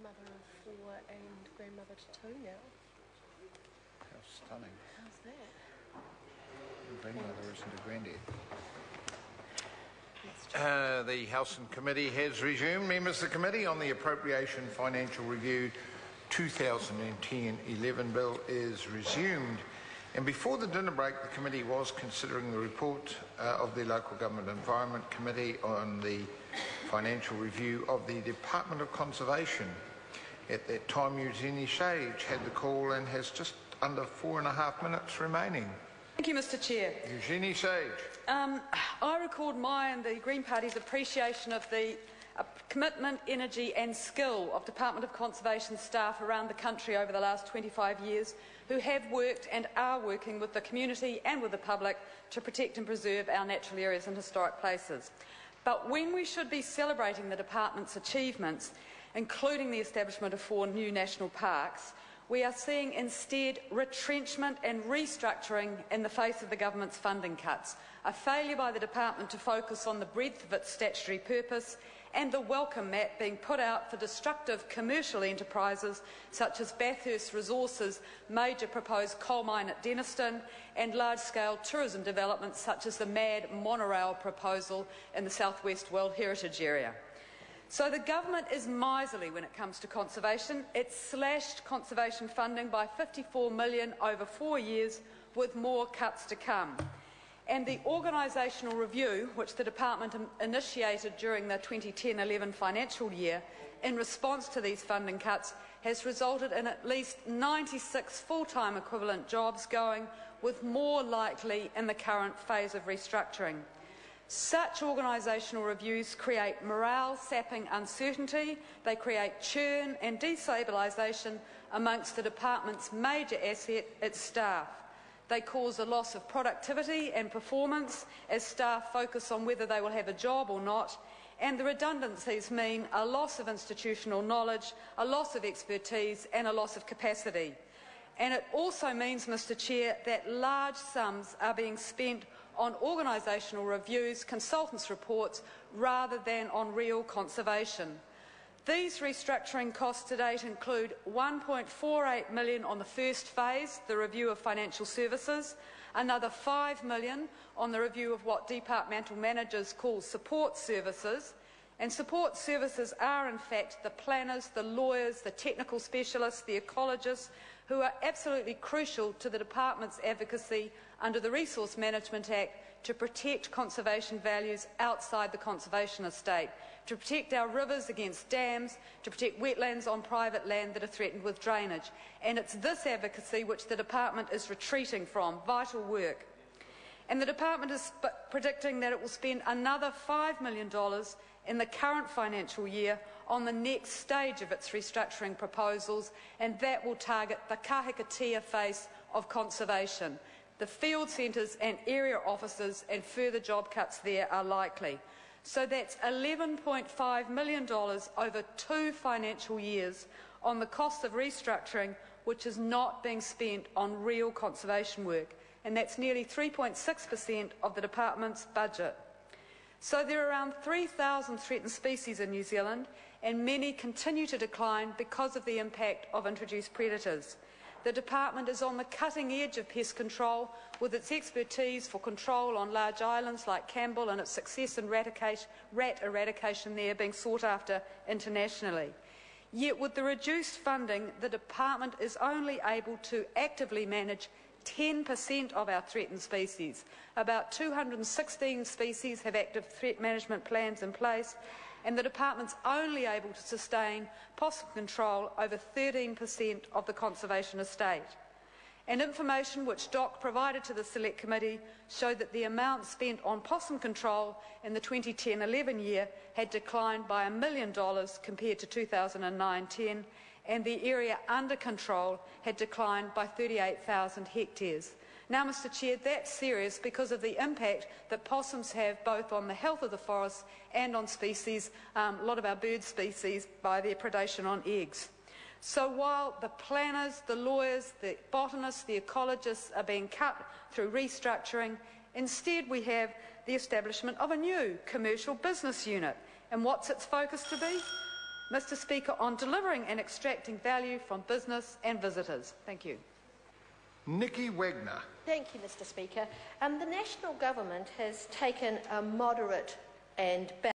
mother of 4 and grandmother to 2 now. How stunning. How's that? Grandmother isn't a granddad. The House and Committee has resumed. Members of the Committee on the Appropriation Financial Review 2010-11 bill is resumed. And before the dinner break, the committee was considering the report of the Local Government Environment Committee on the financial review of the Department of Conservation. At that time, Eugenie Sage had the call and has just under 4.5 minutes remaining. Thank you, Mr. Chair. Eugenie Sage. I record my and the Green Party's appreciation of the commitment, energy and skill of Department of Conservation staff around the country over the last 25 years who have worked and are working with the community and with the public to protect and preserve our natural areas and historic places. But when we should be celebrating the Department's achievements, including the establishment of 4 new national parks, we are seeing instead retrenchment and restructuring in the face of the government's funding cuts, a failure by the department to focus on the breadth of its statutory purpose and the welcome mat being put out for destructive commercial enterprises such as Bathurst Resources' major proposed coal mine at Denniston and large-scale tourism developments such as the MAD monorail proposal in the Southwest World Heritage Area. So the government is miserly when it comes to conservation. It slashed conservation funding by $54 million over 4 years, with more cuts to come. And the organisational review, which the department initiated during the 2010-11 financial year in response to these funding cuts, has resulted in at least 96 full-time equivalent jobs going, with more likely in the current phase of restructuring. Such organisational reviews create morale-sapping uncertainty, they create churn and destabilisation amongst the department's major asset, its staff. They cause a loss of productivity and performance as staff focus on whether they will have a job or not, and the redundancies mean a loss of institutional knowledge, a loss of expertise and a loss of capacity. And it also means, Mr. Chair, that large sums are being spent on organisational reviews, consultants' reports, rather than on real conservation. These restructuring costs to date include $1.48 million on the first phase, the review of financial services, another $5 million on the review of what departmental managers call support services, and support services are in fact the planners, the lawyers, the technical specialists, the ecologists, who are absolutely crucial to the department's advocacy under the Resource Management Act to protect conservation values outside the conservation estate, to protect our rivers against dams, to protect wetlands on private land that are threatened with drainage. And it's this advocacy which the department is retreating from, vital work. And the department is predicting that it will spend another $5 million in the current financial year on the next stage of its restructuring proposals, and that will target the kahikatea face of conservation. The field centres and area offices and further job cuts there are likely. So that's $11.5 million over 2 financial years on the cost of restructuring, which is not being spent on real conservation work, and that's nearly 3.6% of the department's budget. So there are around 3,000 threatened species in New Zealand, and many continue to decline because of the impact of introduced predators. The department is on the cutting edge of pest control, with its expertise for control on large islands like Campbell and its success in rat eradication there being sought after internationally. Yet with the reduced funding, the department is only able to actively manage 10% of our threatened species. About 216 species have active threat management plans in place, and the department's only able to sustain possum control over 13% of the conservation estate. And information which DOC provided to the Select Committee showed that the amount spent on possum control in the 2010-11 year had declined by $1 million compared to 2009-10, and the area under control had declined by 38,000 hectares. Now, Mr. Chair, that's serious because of the impact that possums have both on the health of the forests and on species, a lot of our bird species, by their predation on eggs. So while the planners, the lawyers, the botanists, the ecologists are being cut through restructuring, instead we have the establishment of a new commercial business unit. And what's its focus to be? Mr Speaker, on delivering and extracting value from business and visitors. Thank you. Nikki Wagner. Thank you, Mr Speaker. The National Government has taken a moderate and